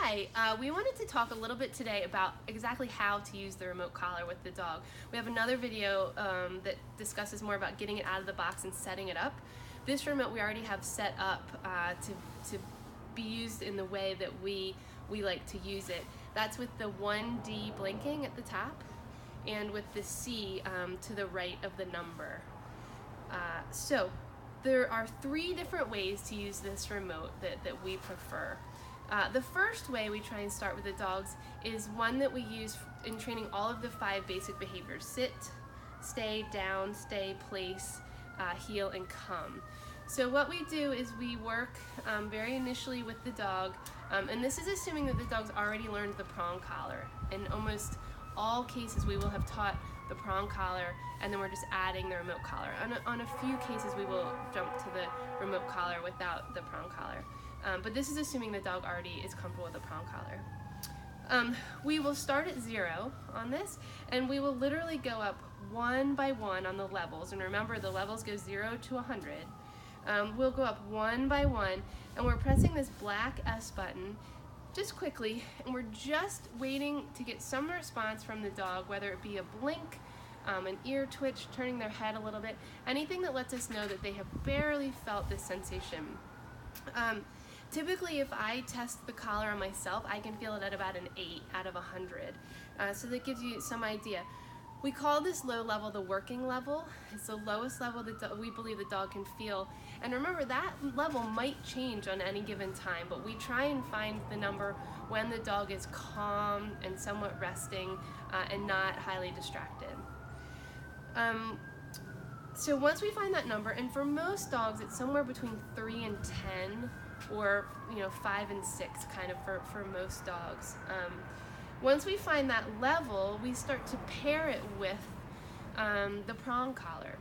Hi, we wanted to talk a little bit today about exactly how to use the remote collar with the dog. We have another video that discusses more about getting it out of the box and setting it up. This remote we already have set up to be used in the way that we like to use it. That's with the 1D blinking at the top and with the C to the right of the number. So there are 3 different ways to use this remote that we prefer. The first way we try and start with the dogs is one that we use in training all of the 5 basic behaviors: sit, stay, down, stay, place, heel, and come. So what we do is we work very initially with the dog, and this is assuming that the dog's already learned the prong collar. In almost all cases we will have taught the prong collar, and then we're just adding the remote collar. On a few cases we will jump to the remote collar without the prong collar. But this is assuming the dog already is comfortable with the prong collar. We will start at 0 on this, and we will literally go up one by one on the levels. And remember, the levels go 0 to 100. We'll go up one by one, and we're pressing this black S button just quickly, and we're just waiting to get some response from the dog, whether it be a blink, an ear twitch, turning their head a little bit, anything that lets us know that they have barely felt this sensation. Typically, if I test the collar on myself, I can feel it at about an 8 out of 100. So that gives you some idea. We call this low level the working level. It's the lowest level that we believe the dog can feel. And remember, that level might change on any given time, but we try and find the number when the dog is calm and somewhat resting and not highly distracted. So once we find that number, and for most dogs it's somewhere between 3 and 10, or 5 and 6 kind of for most dogs. Once we find that level, we start to pair it with the prong collar.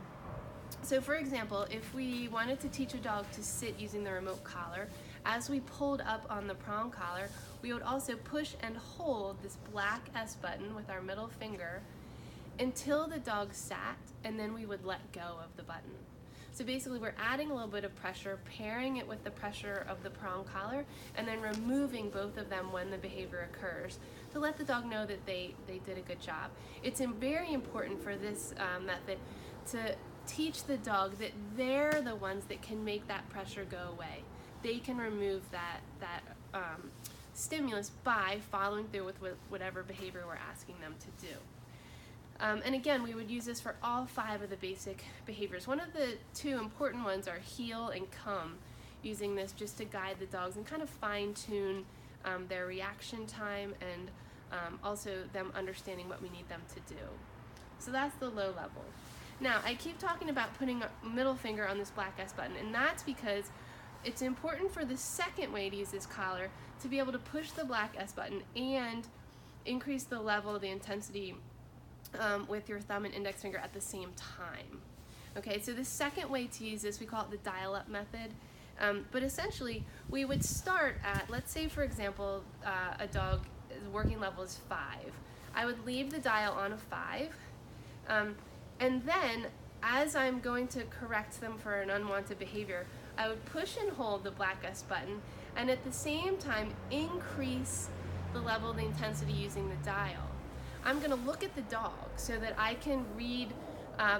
So for example, if we wanted to teach a dog to sit using the remote collar, as we pulled up on the prong collar, we would also push and hold this black S button with our middle finger until the dog sat, and then we would let go of the button. So basically we're adding a little bit of pressure, pairing it with the pressure of the prong collar, and then removing both of them when the behavior occurs to let the dog know that they did a good job. It's very important for this method to teach the dog that they're the ones that can make that pressure go away. They can remove that stimulus by following through with whatever behavior we're asking them to do. And again, we would use this for all 5 of the basic behaviors. One of the 2 important ones are heel and come, using this just to guide the dogs and kind of fine-tune their reaction time and also them understanding what we need them to do. So that's the low level. Now, I keep talking about putting a middle finger on this black S button, and that's because it's important for the second way to use this collar to be able to push the black S button and increase the level of the intensity with your thumb and index finger at the same time. Okay, so the second way to use this, we call it the dial-up method. But essentially, we would start at, let's say for example, a dog's working level is 5. I would leave the dial on a 5, and then as I'm going to correct them for an unwanted behavior, I would push and hold the black S button, and at the same time increase the level of the intensity using the dial. I'm going to look at the dog so that I can read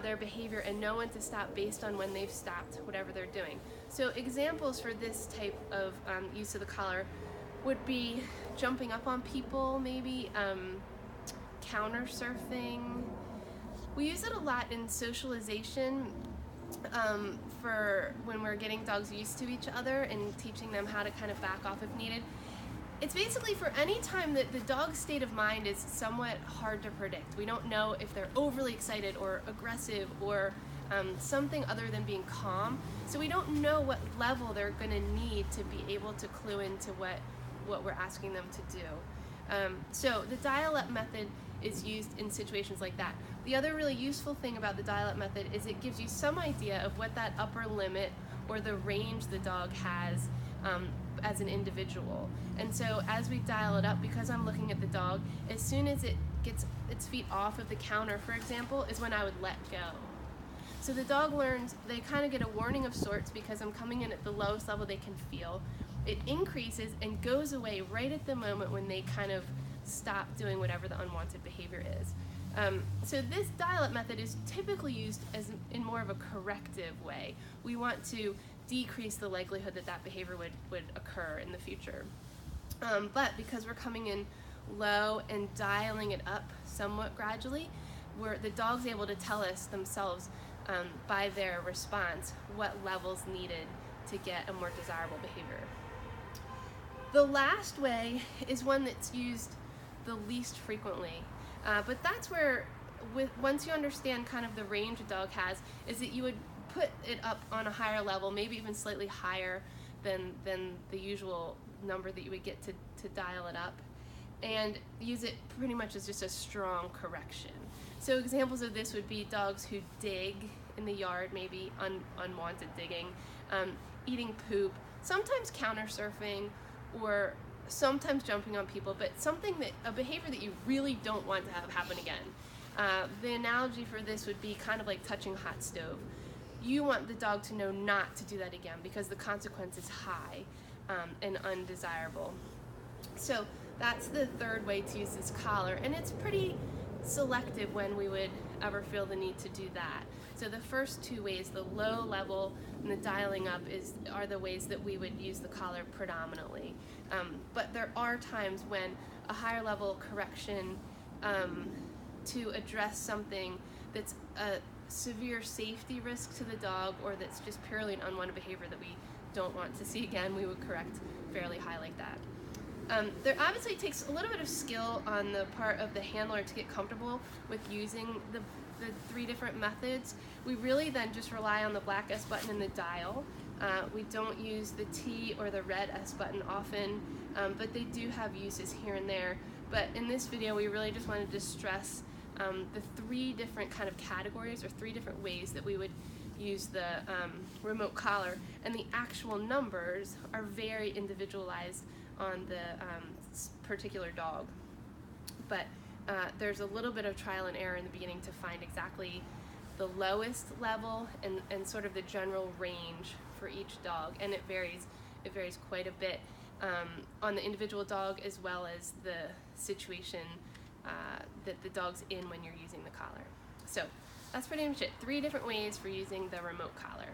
their behavior and know when to stop based on when they've stopped whatever they're doing. So examples for this type of use of the collar would be jumping up on people, maybe counter surfing. We use it a lot in socialization for when we're getting dogs used to each other and teaching them how to kind of back off if needed. It's basically for any time that the dog's state of mind is somewhat hard to predict. We don't know if they're overly excited or aggressive or something other than being calm. So we don't know what level they're going to need to be able to clue into what we're asking them to do. So the dial-up method is used in situations like that. The other really useful thing about the dial-up method is it gives you some idea of what that upper limit or the range the dog has as an individual. And so as we dial it up, because I'm looking at the dog, as soon as it gets its feet off of the counter, for example, is when I would let go. So the dog learns, they kind of get a warning of sorts because I'm coming in at the lowest level they can feel. it increases and goes away right at the moment when they kind of stop doing whatever the unwanted behavior is. So this dial-up method is typically used as in more of a corrective way. We want to decrease the likelihood that that behavior would occur in the future. But because we're coming in low and dialing it up somewhat gradually, the dog's able to tell us themselves by their response what levels needed to get a more desirable behavior. The last way is one that's used the least frequently, but that's where, once you understand kind of the range a dog has, is that you would put it up on a higher level, maybe even slightly higher than the usual number that you would get to dial it up, and use it pretty much as just a strong correction. So examples of this would be dogs who dig in the yard, maybe unwanted digging, eating poop, sometimes counter surfing, or sometimes jumping on people, but a behavior that you really don't want to have happen again. The analogy for this would be kind of like touching a hot stove. You want the dog to know not to do that again because the consequence is high and undesirable. So that's the third way to use this collar, and it's pretty selective when we would ever feel the need to do that. So the first two ways, the low level and the dialing up, are the ways that we would use the collar predominantly. But there are times when a higher level correction to address something that's a severe safety risk to the dog, or that's just purely an unwanted behavior that we don't want to see again, we would correct fairly high like that. There obviously takes a little bit of skill on the part of the handler to get comfortable with using the three different methods. We really then just rely on the black S button and the dial. We don't use the T or the red S button often, but they do have uses here and there. But in this video, we really just wanted to stress the three different kind of categories, or three different ways that we would use the remote collar, and the actual numbers are very individualized on the particular dog. But there's a little bit of trial and error in the beginning to find exactly the lowest level and sort of the general range for each dog, and it varies quite a bit on the individual dog as well as the situation that the dog's in when you're using the collar. So that's pretty much it. 3 different ways for using the remote collar.